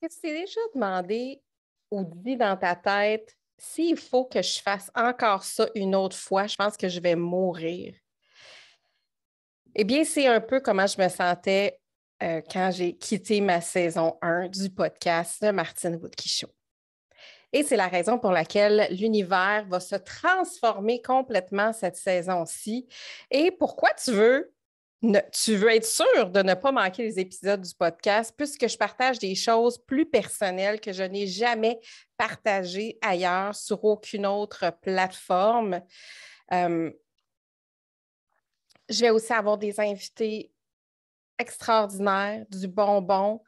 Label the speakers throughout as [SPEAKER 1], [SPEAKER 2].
[SPEAKER 1] Est-ce que tu t'es déjà demandé ou dit dans ta tête, s'il faut que je fasse encore ça une autre fois, je pense que je vais mourir? Eh bien, c'est un peu comment je me sentais quand j'ai quitté ma saison 1 du podcast de Martine Woodkey Show. Et c'est la raison pour laquelle l'univers va se transformer complètement cette saison-ci. Et pourquoi tu veux être sûr de ne pas manquer les épisodes du podcast, puisque je partage des choses plus personnelles que je n'ai jamais partagées ailleurs sur aucune autre plateforme. Euh, je vais aussi avoir des invités extraordinaires, du bonbon.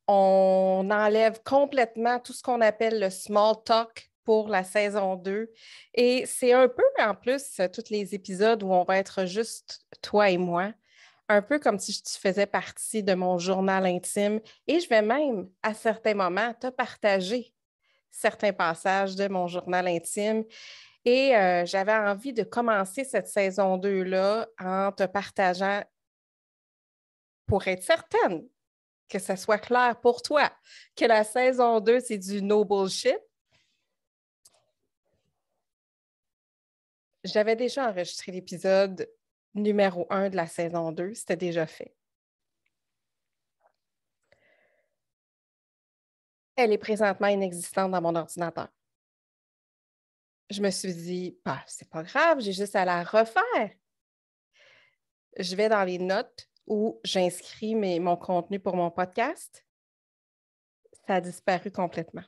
[SPEAKER 1] On enlève complètement tout ce qu'on appelle le small talk pour la saison 2. Et c'est un peu, en plus, tous les épisodes où on va être juste toi et moi, un peu comme si tu faisais partie de mon journal intime. Et je vais même, à certains moments, te partager certains passages de mon journal intime. Et j'avais envie de commencer cette saison 2-là en te partageant pour être certaine que ça soit clair pour toi, que la saison 2, c'est du no bullshit. J'avais déjà enregistré l'épisode numéro 1 de la saison 2, c'était déjà fait. Elle est présentement inexistante dans mon ordinateur. Je me suis dit, bah, c'est pas grave, j'ai juste à la refaire. Je vais dans les notes où j'inscris mon contenu pour mon podcast. Ça a disparu complètement.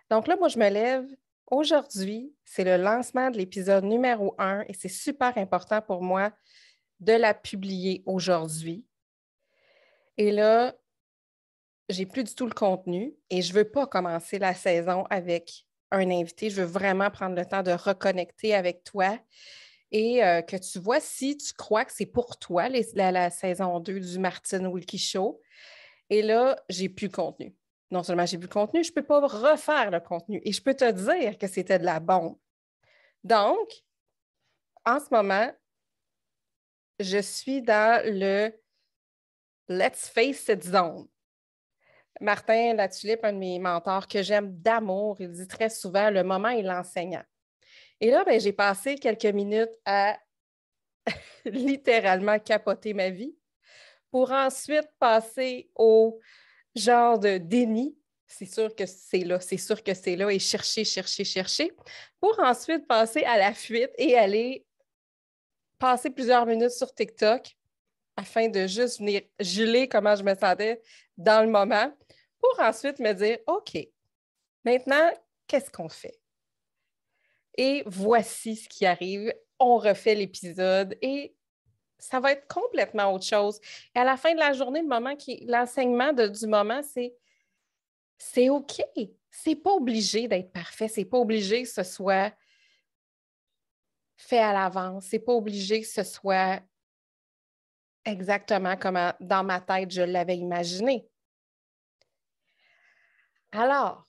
[SPEAKER 1] Donc là, moi, je me lève. Aujourd'hui, c'est le lancement de l'épisode numéro 1 et c'est super important pour moi de la publier aujourd'hui. Et là, j'ai plus du tout le contenu et je ne veux pas commencer la saison avec un invité. Je veux vraiment prendre le temps de reconnecter avec toi et que tu vois si tu crois que c'est pour toi la saison 2 du Martine Woodkey Show. Et là, j'ai plus le contenu. Non seulement j'ai plus le contenu, je ne peux pas refaire le contenu et je peux te dire que c'était de la bombe. Donc, en ce moment, je suis dans le Let's Face It Zone. Martin Latulippe, un de mes mentors que j'aime d'amour, il dit très souvent le moment est l'enseignant. Et là, j'ai passé quelques minutes à littéralement capoter ma vie pour ensuite passer au genre de déni. C'est sûr que c'est là, c'est sûr que c'est là, et chercher, pour ensuite passer à la fuite et aller passer plusieurs minutes sur TikTok afin de juste venir geler comment je me sentais dans le moment pour ensuite me dire, OK, maintenant, qu'est-ce qu'on fait? Et voici ce qui arrive. On refait l'épisode et ça va être complètement autre chose. Et à la fin de la journée, l'enseignement du moment, c'est OK. C'est pas obligé d'être parfait. C'est pas obligé que ce soit fait à l'avance. C'est pas obligé que ce soit exactement comme dans ma tête, je l'avais imaginé. Alors,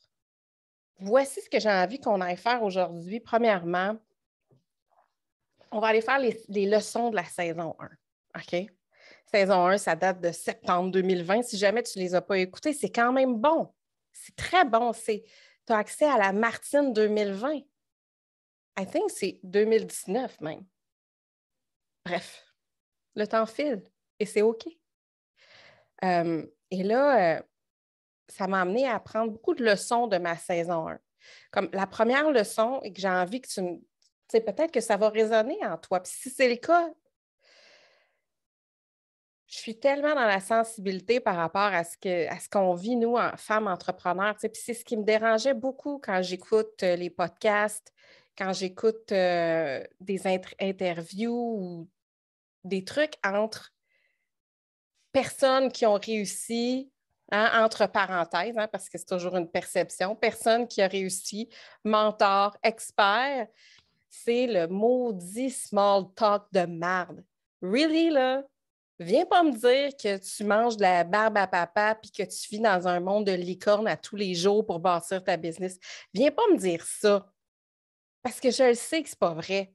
[SPEAKER 1] voici ce que j'ai envie qu'on aille faire aujourd'hui. Premièrement, on va aller faire les leçons de la saison 1. OK? Saison 1, ça date de septembre 2020. Si jamais tu ne les as pas écoutées, c'est quand même bon. C'est très bon. Tu as accès à la Martine 2020. I think c'est 2019 même. Bref, le temps file et c'est OK. Et là, ça m'a amené à apprendre beaucoup de leçons de ma saison 1. Comme la première leçon, et que j'ai envie que tu sais, peut-être que ça va résonner en toi. Puis si c'est le cas, je suis tellement dans la sensibilité par rapport à ce qu'on vit, nous, en femmes entrepreneurs. Tu sais, puis c'est ce qui me dérangeait beaucoup quand j'écoute les podcasts, quand j'écoute des interviews ou des trucs entre personnes qui ont réussi, hein, entre parenthèses, hein, parce que c'est toujours une perception, personne qui a réussi, mentor, expert, c'est le maudit small talk de marde. Really, là? Viens pas me dire que tu manges de la barbe à papa puis que tu vis dans un monde de licorne à tous les jours pour bâtir ta business. Viens pas me dire ça. Parce que je le sais que c'est pas vrai.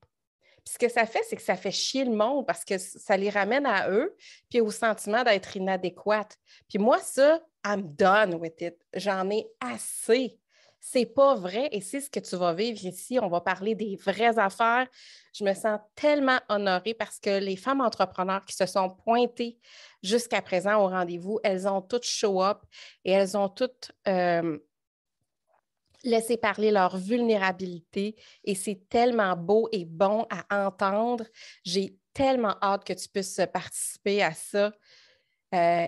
[SPEAKER 1] Puis ce que ça fait, c'est que ça fait chier le monde parce que ça les ramène à eux puis au sentiment d'être inadéquate. Puis moi, ça, I'm done with it. J'en ai assez. C'est pas vrai et c'est ce que tu vas vivre ici. On va parler des vraies affaires. Je me sens tellement honorée parce que les femmes entrepreneurs qui se sont pointées jusqu'à présent au rendez-vous, elles ont toutes show up et elles ont toutes laissé parler leur vulnérabilité et c'est tellement beau et bon à entendre. J'ai tellement hâte que tu puisses participer à ça.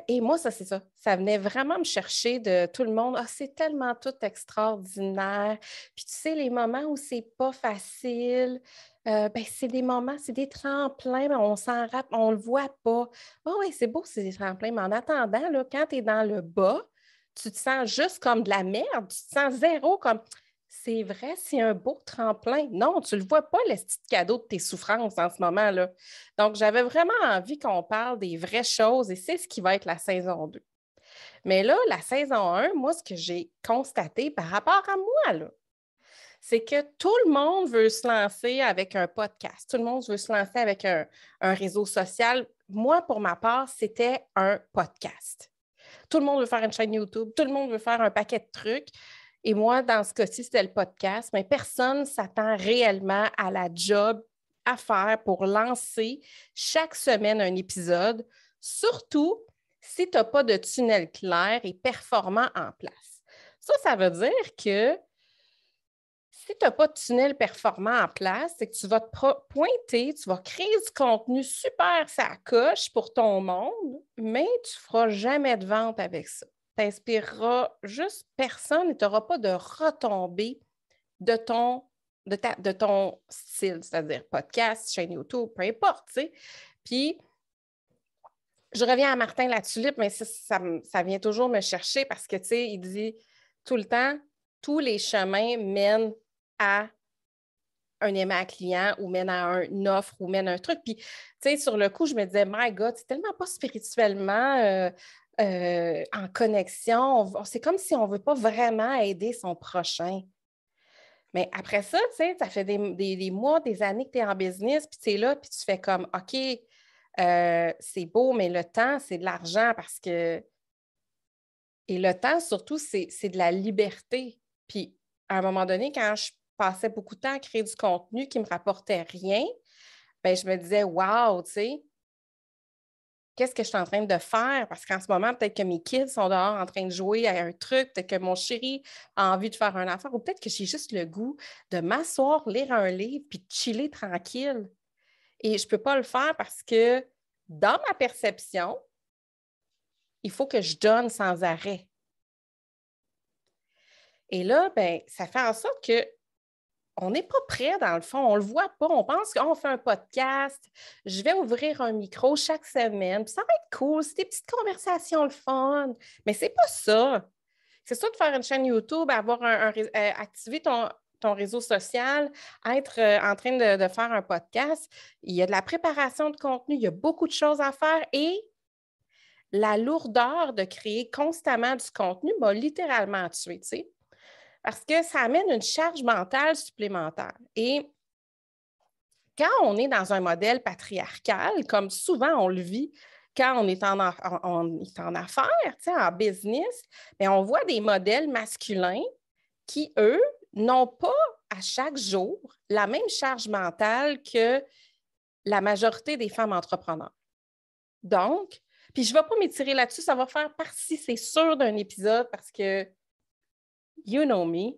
[SPEAKER 1] Et moi, ça, c'est ça. Ça venait vraiment me chercher de tout le monde. Ah, c'est tellement tout extraordinaire. Puis tu sais, les moments où c'est pas facile, ben, c'est des moments, c'est des tremplins, mais on s'en rappelle, on le voit pas. Ah oui, c'est beau, c'est des tremplins. Mais en attendant, là, quand tu es dans le bas, tu te sens juste comme de la merde. Tu te sens zéro comme c'est vrai, c'est un beau tremplin. Non, tu ne le vois pas, le petit cadeau de tes souffrances en ce moment-là. Donc, j'avais vraiment envie qu'on parle des vraies choses et c'est ce qui va être la saison 2. Mais là, la saison 1, moi, ce que j'ai constaté par rapport à moi, là, c'est que tout le monde veut se lancer avec un podcast. Tout le monde veut se lancer avec un réseau social. Moi, pour ma part, c'était un podcast. Tout le monde veut faire une chaîne YouTube. Tout le monde veut faire un paquet de trucs. Et moi, dans ce cas-ci, c'était le podcast, mais personne ne s'attend réellement à la job à faire pour lancer chaque semaine un épisode, surtout si tu n'as pas de tunnel clair et performant en place. Ça veut dire que si tu n'as pas de tunnel performant en place, c'est que tu vas te pointer, tu vas créer du contenu super ça coche pour ton monde, mais tu ne feras jamais de vente avec ça. Tu n'inspireras juste personne et tu n'auras pas de retombée de ton style, c'est-à-dire podcast, chaîne YouTube, peu importe, tu sais. Puis, je reviens à Martin Latulippe, mais ça vient toujours me chercher parce que, tu sais, il dit tout le temps, tous les chemins mènent à un aimant client ou mène à une offre ou mène à un truc. Puis, tu sais, sur le coup, je me disais, my God, c'est tellement pas spirituellement en connexion. C'est comme si on ne veut pas vraiment aider son prochain. Mais après ça, tu sais, ça fait des mois, des années que tu es en business, puis tu es là, puis tu fais comme, OK, c'est beau, mais le temps, c'est de l'argent parce que. Et le temps, surtout, c'est de la liberté. Puis, à un moment donné, quand je passais beaucoup de temps à créer du contenu qui ne me rapportait rien, bien, je me disais, wow, tu sais, qu'est-ce que je suis en train de faire? Parce qu'en ce moment, peut-être que mes kids sont dehors en train de jouer à un truc, peut-être que mon chéri a envie de faire un affaire, ou peut-être que j'ai juste le goût de m'asseoir, lire un livre, puis de chiller tranquille. Et je ne peux pas le faire parce que dans ma perception, il faut que je donne sans arrêt. Et là, ben, ça fait en sorte que on n'est pas prêt, dans le fond. On ne le voit pas. On pense qu'on fait un podcast. Je vais ouvrir un micro chaque semaine. Puis ça va être cool. C'est des petites conversations le fun. Mais c'est pas ça. C'est ça de faire une chaîne YouTube, avoir activer ton réseau social, être en train de faire un podcast. Il y a de la préparation de contenu. Il y a beaucoup de choses à faire. Et la lourdeur de créer constamment du contenu m'a littéralement tuée, tu sais. Parce que ça amène une charge mentale supplémentaire. Et quand on est dans un modèle patriarcal, comme souvent on le vit quand on est en affaires, en business, bien, on voit des modèles masculins qui, eux, n'ont pas à chaque jour la même charge mentale que la majorité des femmes entrepreneurs. Donc, puis je ne vais pas m'étirer là-dessus, ça va faire partie, c'est sûr, d'un épisode parce que, you know me,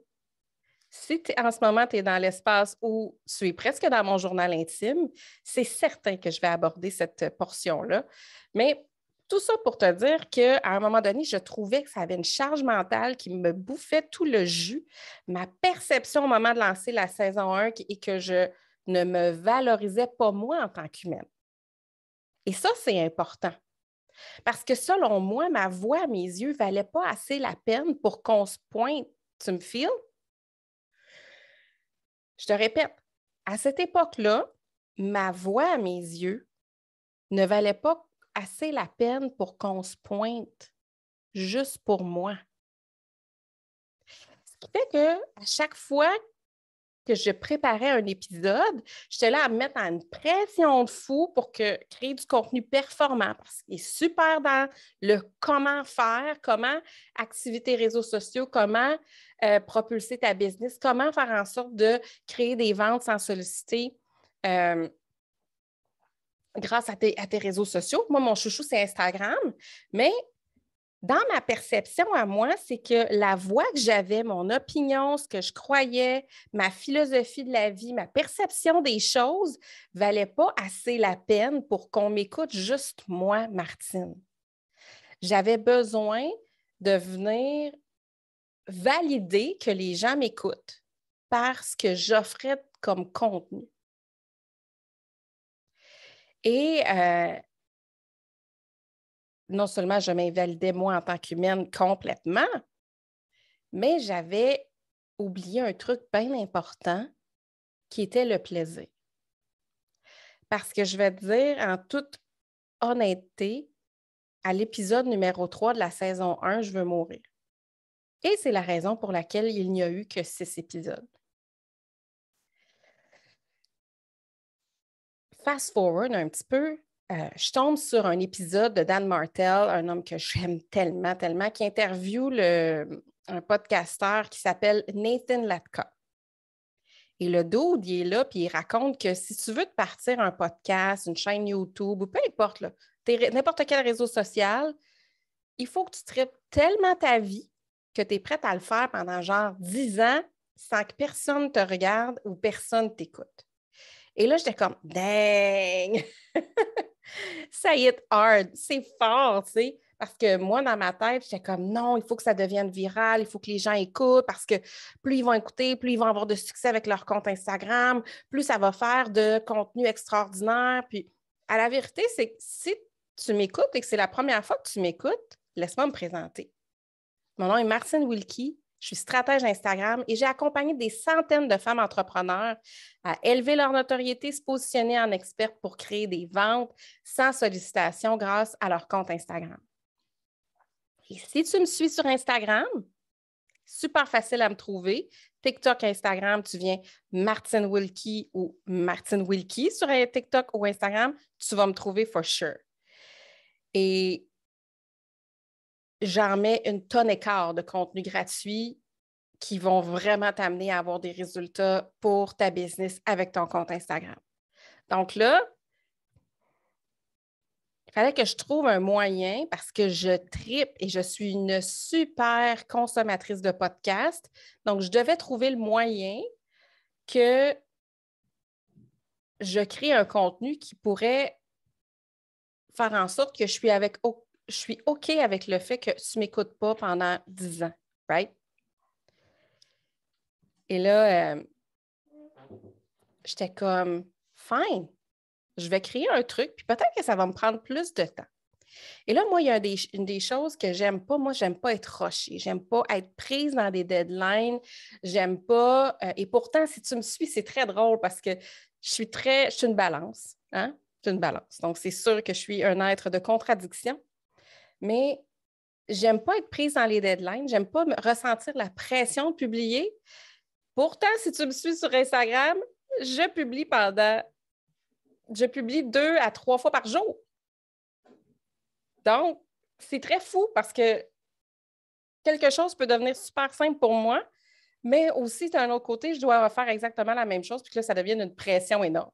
[SPEAKER 1] si en ce moment, tu es dans l'espace où tu es presque dans mon journal intime, c'est certain que je vais aborder cette portion-là. Mais tout ça pour te dire qu'à un moment donné, je trouvais que ça avait une charge mentale qui me bouffait tout le jus. Ma perception au moment de lancer la saison 1 et que je ne me valorisais pas moi en tant qu'humaine. Et ça, c'est important. Parce que selon moi, ma voix à mes yeux ne valait pas assez la peine pour qu'on se pointe. Tu me files? Je te répète, à cette époque-là, ma voix à mes yeux ne valait pas assez la peine pour qu'on se pointe juste pour moi. Ce qui fait qu'à chaque fois que je préparais un épisode, j'étais là à me mettre en une pression de fou pour créer du contenu performant parce qu'il est super dans le comment faire, comment activer tes réseaux sociaux, comment propulser ta business, comment faire en sorte de créer des ventes sans solliciter grâce à tes réseaux sociaux. Moi, mon chouchou, c'est Instagram, mais dans ma perception à moi, c'est que la voix que j'avais, mon opinion, ce que je croyais, ma philosophie de la vie, ma perception des choses ne valait pas assez la peine pour qu'on m'écoute juste moi, Martine. J'avais besoin de venir valider que les gens m'écoutent parce que j'offrais comme contenu. Et non seulement je m'invalidais moi en tant qu'humaine complètement, mais j'avais oublié un truc bien important qui était le plaisir. Parce que je vais te dire en toute honnêteté, à l'épisode numéro 3 de la saison 1, je veux mourir. Et c'est la raison pour laquelle il n'y a eu que 6 épisodes. Fast forward un petit peu, je tombe sur un épisode de Dan Martell, un homme que j'aime tellement, tellement, qui interviewe un podcasteur qui s'appelle Nathan Latka. Et le dude, il est là, puis il raconte que si tu veux te partir un podcast, une chaîne YouTube, ou peu importe, n'importe quel réseau social, il faut que tu traites tellement ta vie que tu es prête à le faire pendant genre 10 ans sans que personne te regarde ou personne t'écoute. Et là, j'étais comme, dang! Ça y est hard, c'est fort, tu sais. Parce que moi, dans ma tête, j'étais comme, non, il faut que ça devienne viral, il faut que les gens écoutent parce que plus ils vont écouter, plus ils vont avoir de succès avec leur compte Instagram, plus ça va faire de contenu extraordinaire. Puis, à la vérité, c'est que si tu m'écoutes et que c'est la première fois que tu m'écoutes, laisse-moi me présenter. Mon nom est Martine Wilkie. Je suis stratège Instagram et j'ai accompagné des centaines de femmes entrepreneurs à élever leur notoriété, se positionner en experte pour créer des ventes sans sollicitation grâce à leur compte Instagram. Et si tu me suis sur Instagram, super facile à me trouver. TikTok, Instagram, tu viens Martine Wilkie ou Martine Wilkie sur TikTok ou Instagram, tu vas me trouver for sure. Et j'en mets une tonne et quart de contenu gratuit qui vont vraiment t'amener à avoir des résultats pour ta business avec ton compte Instagram. Donc là, il fallait que je trouve un moyen parce que je tripe et je suis une super consommatrice de podcasts. Donc, je devais trouver le moyen que je crée un contenu qui pourrait faire en sorte que je suis OK avec le fait que tu ne m'écoutes pas pendant 10 ans, right? Et là, j'étais comme, fine, je vais créer un truc, puis peut-être que ça va me prendre plus de temps. Et là, moi, il y a une des choses que j'aime pas. Moi, j'aime pas être rushée. J'aime pas être prise dans des deadlines. J'aime pas. Et pourtant, si tu me suis, c'est très drôle parce que je suis une balance. Hein? Je suis une balance. Donc, c'est sûr que je suis un être de contradiction. Mais j'aime pas être prise dans les deadlines. J'aime pas ressentir la pression de publier. Pourtant, si tu me suis sur Instagram, je publie 2 à 3 fois par jour. Donc, c'est très fou parce que quelque chose peut devenir super simple pour moi, mais aussi, d'un autre côté, je dois faire exactement la même chose, puis que là, ça devienne une pression énorme.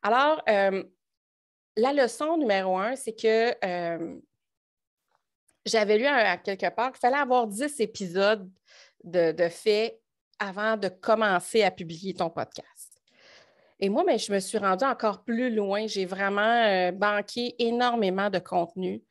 [SPEAKER 1] Alors, la leçon numéro 1, c'est que j'avais lu à quelque part qu'il fallait avoir 10 épisodes de faits avant de commencer à publier ton podcast. Et moi, je me suis rendue encore plus loin. J'ai vraiment banqué énormément de contenu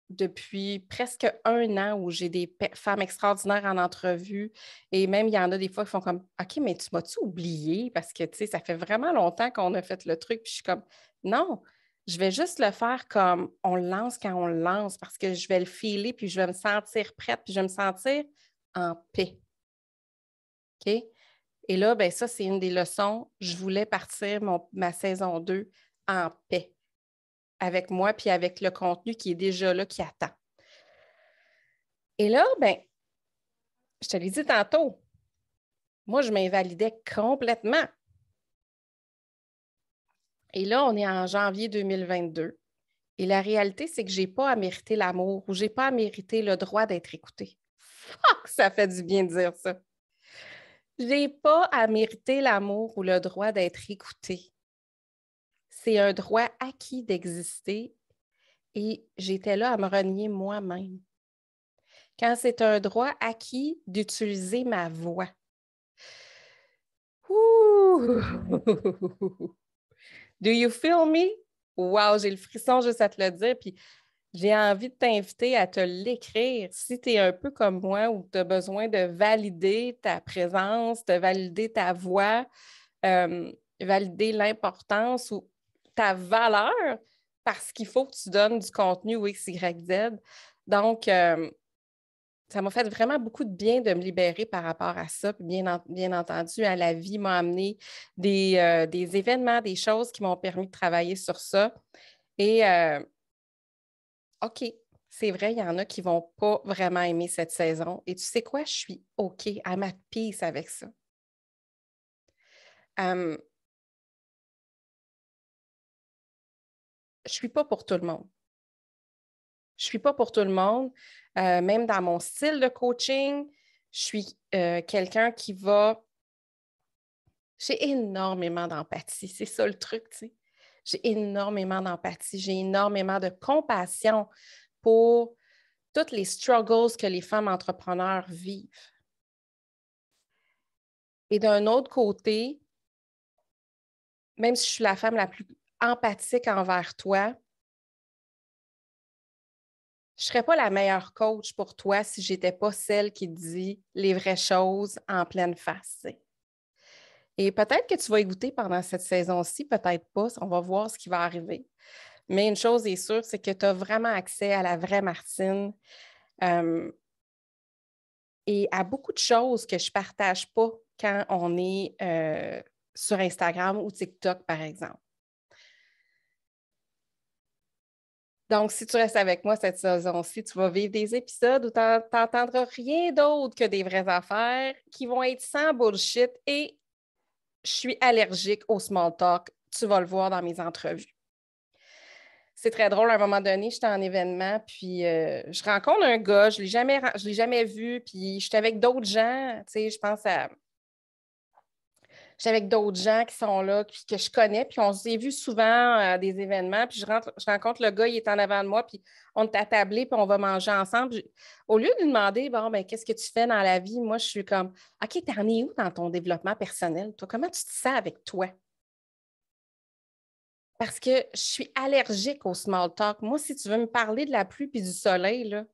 [SPEAKER 1] depuis presque 1 an où j'ai des femmes extraordinaires en entrevue. Et même, il y en a des fois qui font comme « OK, mais tu m'as-tu oublié? » Parce que, tu sais, ça fait vraiment longtemps qu'on a fait le truc. Puis je suis comme « Non, je vais juste le faire comme on le lance quand on le lance parce que je vais le filer puis je vais me sentir prête puis je vais me sentir en paix. » OK? Et là, bien, ça, c'est une des leçons. Je voulais partir ma saison 2 en paix avec moi puis avec le contenu qui est déjà là, qui attend. Et là, bien, je te l'ai dit tantôt, Moi, je m'invalidais complètement. Et là, on est en janvier 2022. Et la réalité, c'est que je n'ai pas à mériter l'amour ou je n'ai pas à mériter le droit d'être écoutée. Fuck, ça fait du bien de dire ça. Je n'ai pas à mériter l'amour ou le droit d'être écoutée. C'est un droit acquis d'exister et j'étais là à me renier moi-même. Quand c'est un droit acquis d'utiliser ma voix. Ouh! Do you feel me? Wow, j'ai le frisson juste à te le dire. Puis j'ai envie de t'inviter à te l'écrire si tu es un peu comme moi ou tu as besoin de valider ta présence, de valider ta voix, valider l'importance ou ta valeur parce qu'il faut que tu donnes du contenu ou X, Y, Z. Donc, ça m'a fait vraiment beaucoup de bien de me libérer par rapport à ça. Puis bien entendu, à la vie m'a amené des événements, des choses qui m'ont permis de travailler sur ça. Et OK, c'est vrai, il y en a qui ne vont pas vraiment aimer cette saison. Et tu sais quoi? Je suis OK, I'm at peace avec ça. Je ne suis pas pour tout le monde. Je ne suis pas pour tout le monde. Même dans mon style de coaching, je suis quelqu'un qui va... J'ai énormément d'empathie. C'est ça le truc, tu sais. J'ai énormément d'empathie. J'ai énormément de compassion pour toutes les struggles que les femmes entrepreneurs vivent. Et d'un autre côté, même si je suis la femme la plus empathique envers toi, je ne serais pas la meilleure coach pour toi si je n'étais pas celle qui dit les vraies choses en pleine face. T'sais. Et peut-être que tu vas y goûter pendant cette saison-ci, peut-être pas, on va voir ce qui va arriver. Mais une chose est sûre, c'est que tu as vraiment accès à la vraie Martine et à beaucoup de choses que je ne partage pas quand on est sur Instagram ou TikTok, par exemple. Donc, si tu restes avec moi cette saison-ci, tu vas vivre des épisodes où tu n'entendras rien d'autre que des vraies affaires qui vont être sans bullshit et je suis allergique au small talk. Tu vas le voir dans mes entrevues. C'est très drôle, à un moment donné, j'étais en événement, puis je rencontre un gars, je ne l'ai jamais vu, puis j'étais avec d'autres gens, tu sais, je pense à... J'étais avec d'autres gens qui sont là, que je connais, puis on s'est vu souvent à des événements, puis je rencontre le gars, il est en avant de moi, puis on est attablé, puis on va manger ensemble. Au lieu de lui demander, bon, ben, qu'est-ce que tu fais dans la vie? Moi, je suis comme, OK, t'en es où dans ton développement personnel? Toi, comment tu te sens avec toi? Parce que je suis allergique au small talk. Moi, si tu veux me parler de la pluie puis du soleil, là,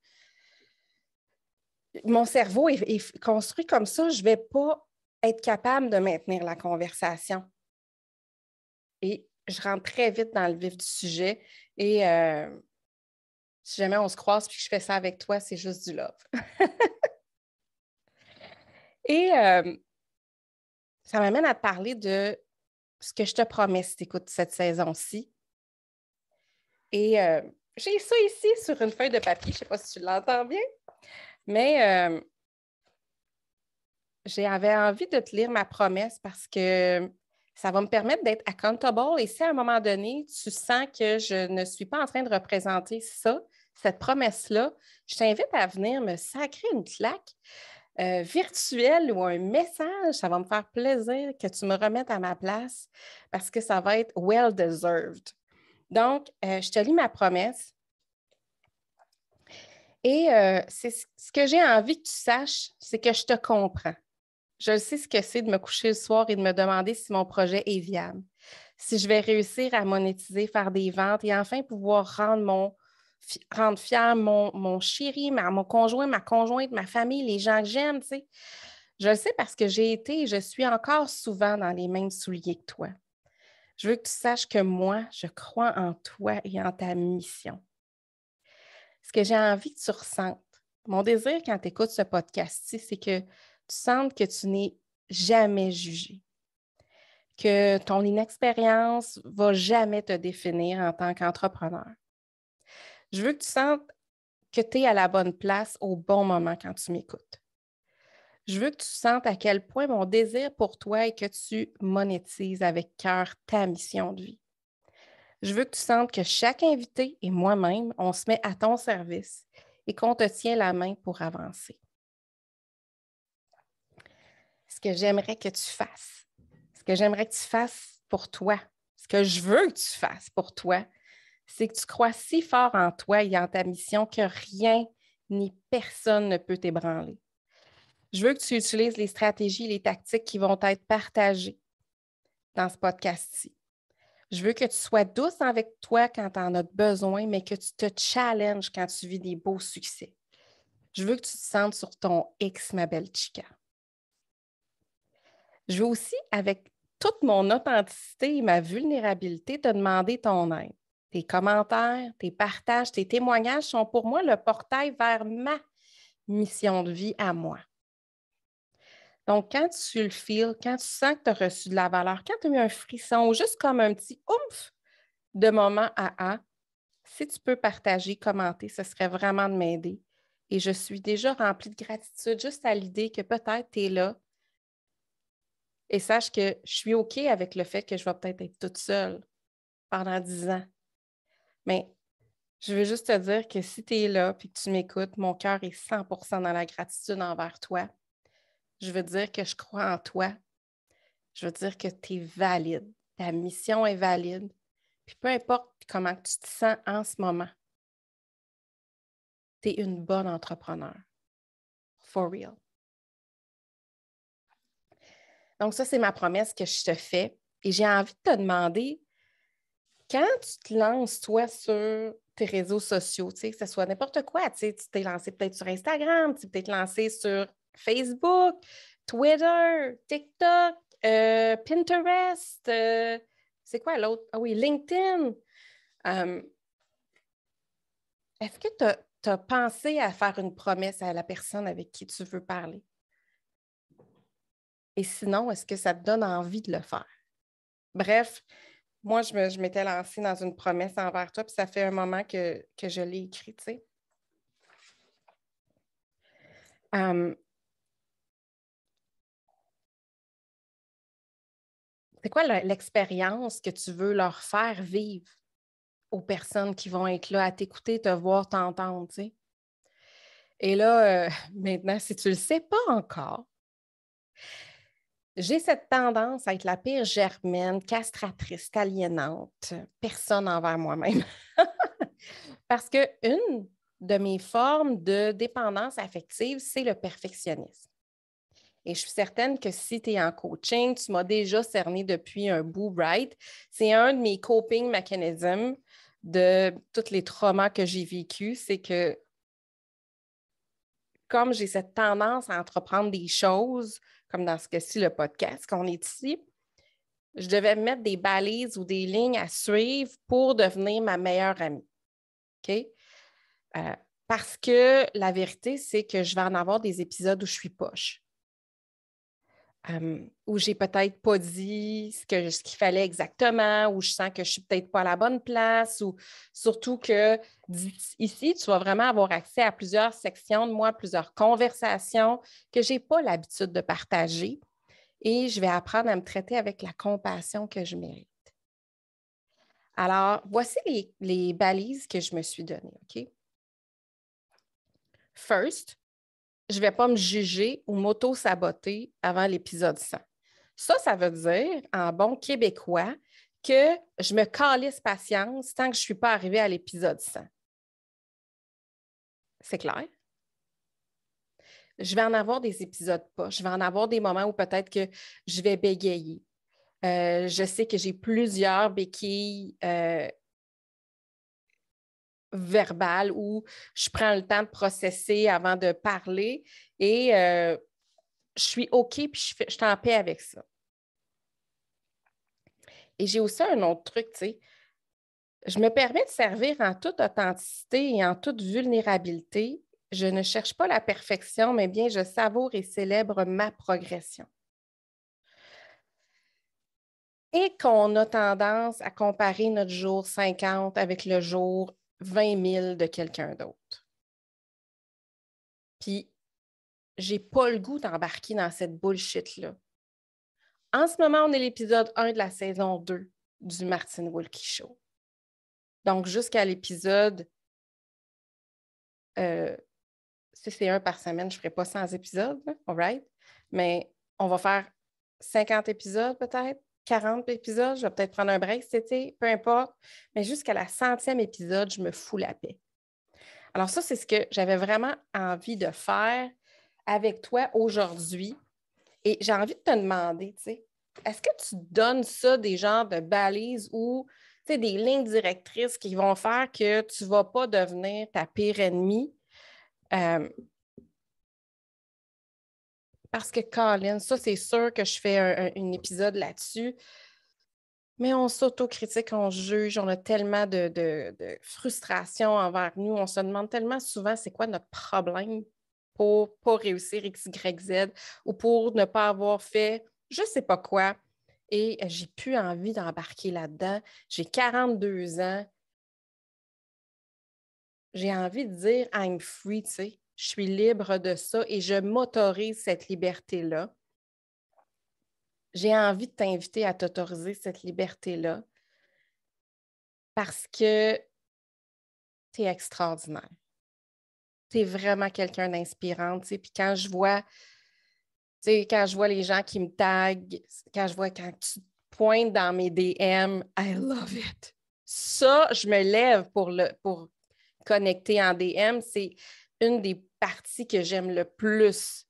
[SPEAKER 1] mon cerveau est construit comme ça, je ne vais pas être capable de maintenir la conversation. Et je rentre très vite dans le vif du sujet. Et si jamais on se croise puis que je fais ça avec toi, c'est juste du love. Et ça m'amène à te parler de ce que je te promets si tu écoutes cette saison-ci. Et j'ai ça ici sur une feuille de papier. Je ne sais pas si tu l'entends bien, mais j'avais envie de te lire ma promesse parce que ça va me permettre d'être accountable. Et si à un moment donné, tu sens que je ne suis pas en train de représenter ça, cette promesse-là, je t'invite à venir me sacrer une claque virtuelle ou un message. Ça va me faire plaisir que tu me remettes à ma place parce que ça va être well deserved. Donc, je te lis ma promesse. Et c'est ce que j'ai envie que tu saches, c'est que je te comprends. Je sais ce que c'est de me coucher le soir et de me demander si mon projet est viable, si je vais réussir à monétiser, faire des ventes et enfin pouvoir rendre fier mon chéri, mon conjoint, ma conjointe, ma famille, les gens que j'aime. Tu sais. Je le sais parce que j'ai été et je suis encore souvent dans les mêmes souliers que toi. Je veux que tu saches que moi, je crois en toi et en ta mission. Ce que j'ai envie que tu ressentes, mon désir quand tu écoutes ce podcast-ci, c'est que tu sentes que tu n'es jamais jugé, que ton inexpérience ne va jamais te définir en tant qu'entrepreneur. Je veux que tu sentes que tu es à la bonne place au bon moment quand tu m'écoutes. Je veux que tu sentes à quel point mon désir pour toi est que tu monétises avec cœur ta mission de vie. Je veux que tu sentes que chaque invité et moi-même, on se met à ton service et qu'on te tient la main pour avancer. Ce que j'aimerais que tu fasses, ce que j'aimerais que tu fasses pour toi, ce que je veux que tu fasses pour toi, c'est que tu crois si fort en toi et en ta mission que rien ni personne ne peut t'ébranler. Je veux que tu utilises les stratégies et les tactiques qui vont être partagées dans ce podcast-ci. Je veux que tu sois douce avec toi quand tu en as besoin, mais que tu te challenges quand tu vis des beaux succès. Je veux que tu te sentes sur ton X, ma belle chica. Je veux aussi, avec toute mon authenticité et ma vulnérabilité, te demander ton aide. Tes commentaires, tes partages, tes témoignages sont pour moi le portail vers ma mission de vie à moi. Donc, quand tu le feels, quand tu sens que tu as reçu de la valeur, quand tu as eu un frisson, juste comme un petit oomph de moment à si tu peux partager, commenter, ce serait vraiment de m'aider. Et je suis déjà remplie de gratitude juste à l'idée que peut-être tu es là. Et sache que je suis OK avec le fait que je vais peut-être être toute seule pendant 10 ans. Mais je veux juste te dire que si tu es là et que tu m'écoutes, mon cœur est 100% dans la gratitude envers toi. Je veux dire que je crois en toi. Je veux dire que tu es valide. Ta mission est valide. Puis peu importe comment tu te sens en ce moment, tu es une bonne entrepreneur. For real. Donc, ça, c'est ma promesse que je te fais. Et j'ai envie de te demander, quand tu te lances, toi, sur tes réseaux sociaux, que ce soit n'importe quoi, tu t'es lancé peut-être sur Instagram, tu t'es lancé sur Facebook, Twitter, TikTok, Pinterest, c'est quoi l'autre? Ah oui, LinkedIn. Euh, Est-ce que tu as pensé à faire une promesse à la personne avec qui tu veux parler? Et sinon, est-ce que ça te donne envie de le faire? Bref, moi, je m'étais lancée dans une promesse envers toi, puis ça fait un moment que je l'ai écrit, tu sais. C'est quoi l'expérience que tu veux leur faire vivre aux personnes qui vont être là à t'écouter, te voir, t'entendre, tu sais? Et là, maintenant, si tu ne le sais pas encore, j'ai cette tendance à être la pire germaine, castratrice, aliénante, personne envers moi-même. Parce qu'une de mes formes de dépendance affective, c'est le perfectionnisme. Et je suis certaine que si tu es en coaching, tu m'as déjà cerné depuis un bout, right? C'est un de mes coping mechanisms de tous les traumas que j'ai vécus, c'est que comme j'ai cette tendance à entreprendre des choses, comme dans ce cas-ci, le podcast qu'on est ici, je devais mettre des balises ou des lignes à suivre pour devenir ma meilleure amie. OK? Parce que la vérité, c'est que je vais en avoir des épisodes où je suis poche. Où j'ai peut-être pas dit ce qu'il fallait exactement, où je sens que je suis peut-être pas à la bonne place, ou surtout que ici, tu vas vraiment avoir accès à plusieurs sections de moi, plusieurs conversations que je n'ai pas l'habitude de partager et je vais apprendre à me traiter avec la compassion que je mérite. Alors, voici les balises que je me suis données, OK? First, je ne vais pas me juger ou m'auto-saboter avant l'épisode 100. Ça veut dire, en bon québécois, que je me calisse patience tant que je ne suis pas arrivée à l'épisode 100. C'est clair? Je vais en avoir des épisodes pas. Je vais en avoir des moments où peut-être que je vais bégayer. Je sais que j'ai plusieurs béquilles verbales où je prends le temps de processer avant de parler et je suis OK puis je suis en paix avec ça. Et j'ai aussi un autre truc, tu sais. Je me permets de servir en toute authenticité et en toute vulnérabilité. Je ne cherche pas la perfection, mais bien je savoure et célèbre ma progression. Et qu'on a tendance à comparer notre jour 50 avec le jour 20 000 de quelqu'un d'autre. Puis, j'ai pas le goût d'embarquer dans cette bullshit-là. En ce moment, on est l'épisode 1 de la saison 2 du Martine Wilkie Show. Donc, jusqu'à l'épisode, si c'est un par semaine, je ne ferai pas 100 épisodes, all right? Mais on va faire 50 épisodes peut-être, 40 épisodes, je vais peut-être prendre un break cet été, peu importe. Mais jusqu'à la 100e épisode, je me fous la paix. Alors ça, c'est ce que j'avais vraiment envie de faire avec toi aujourd'hui. Et j'ai envie de te demander, tu sais, est-ce que tu donnes ça des genres de balises ou des lignes directrices qui vont faire que tu ne vas pas devenir ta pire ennemie? Parce que, Colin, ça, c'est sûr que je fais un épisode là-dessus. Mais on s'autocritique, on juge, on a tellement de frustration envers nous. On se demande tellement souvent c'est quoi notre problème pour ne pas réussir X, Y, Z ou pour ne pas avoir fait je ne sais pas quoi. Et j'ai plus envie d'embarquer là-dedans. J'ai 42 ans. J'ai envie de dire I'm free, tu sais. Je suis libre de ça et je m'autorise cette liberté-là. J'ai envie de t'inviter à t'autoriser cette liberté-là parce que tu es extraordinaire. Tu es vraiment quelqu'un d'inspirant. Puis quand je vois les gens qui me taguent, quand tu pointes dans mes DM, I love it. Ça, je me lève pour connecter en DM. C'est une des parties que j'aime le plus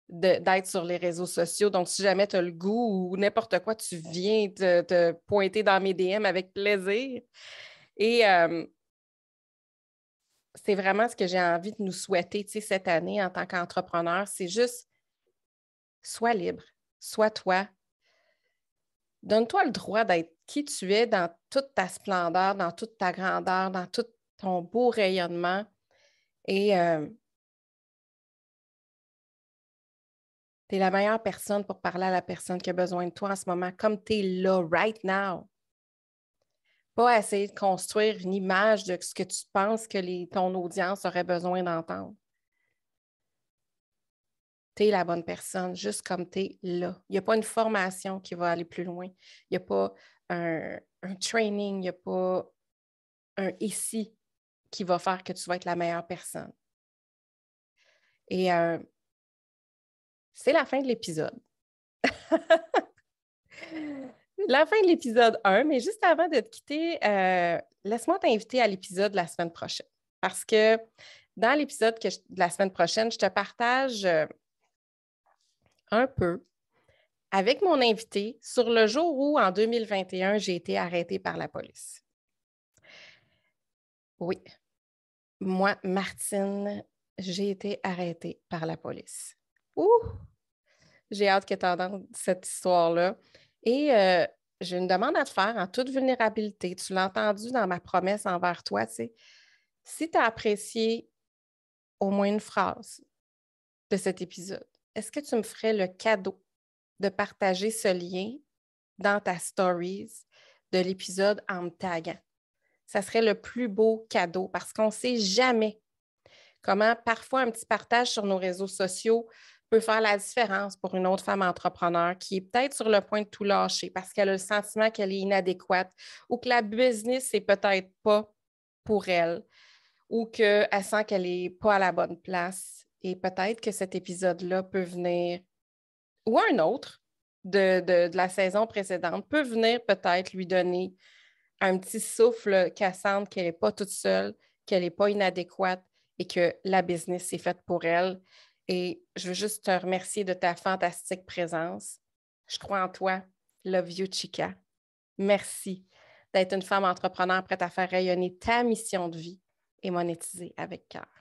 [SPEAKER 1] d'être sur les réseaux sociaux. Donc, si jamais tu as le goût ou n'importe quoi, tu viens te pointer dans mes DM avec plaisir. Et c'est vraiment ce que j'ai envie de nous souhaiter cette année en tant qu'entrepreneur. C'est juste, sois libre, sois toi. Donne-toi le droit d'être qui tu es dans toute ta splendeur, dans toute ta grandeur, dans tout ton beau rayonnement. Et tu es la meilleure personne pour parler à la personne qui a besoin de toi en ce moment, comme tu es là, right now. Pas essayer de construire une image de ce que tu penses que ton audience aurait besoin d'entendre. Tu es la bonne personne, juste comme tu es là. Il n'y a pas une formation qui va aller plus loin. Il n'y a pas un training, il n'y a pas un ici qui va faire que tu vas être la meilleure personne. Et c'est la fin de l'épisode. La fin de l'épisode 1, mais juste avant de te quitter, laisse-moi t'inviter à l'épisode de la semaine prochaine. Parce que dans l'épisode de la semaine prochaine, je te partage un peu avec mon invité sur le jour où, en 2021, j'ai été arrêtée par la police. Oui, moi, Martine, j'ai été arrêtée par la police. Ouh! J'ai hâte que tu entendes cette histoire-là. Et j'ai une demande à te faire en toute vulnérabilité. Tu l'as entendu dans ma promesse envers toi, tu sais. Si tu as apprécié au moins une phrase de cet épisode, est-ce que tu me ferais le cadeau de partager ce lien dans ta stories de l'épisode en me taguant? Ça serait le plus beau cadeau parce qu'on ne sait jamais comment parfois un petit partage sur nos réseaux sociaux peut faire la différence pour une autre femme entrepreneur qui est peut-être sur le point de tout lâcher parce qu'elle a le sentiment qu'elle est inadéquate ou que la business n'est peut-être pas pour elle ou qu'elle sent qu'elle n'est pas à la bonne place. Et peut-être que cet épisode-là peut venir, ou un autre de la saison précédente, peut venir peut-être lui donner un petit souffle cassant qu'elle n'est pas toute seule, qu'elle n'est pas inadéquate et que la business est faite pour elle. Et je veux juste te remercier de ta fantastique présence. Je crois en toi. Love you, Chica. Merci d'être une femme entrepreneur prête à faire rayonner ta mission de vie et monétiser avec cœur.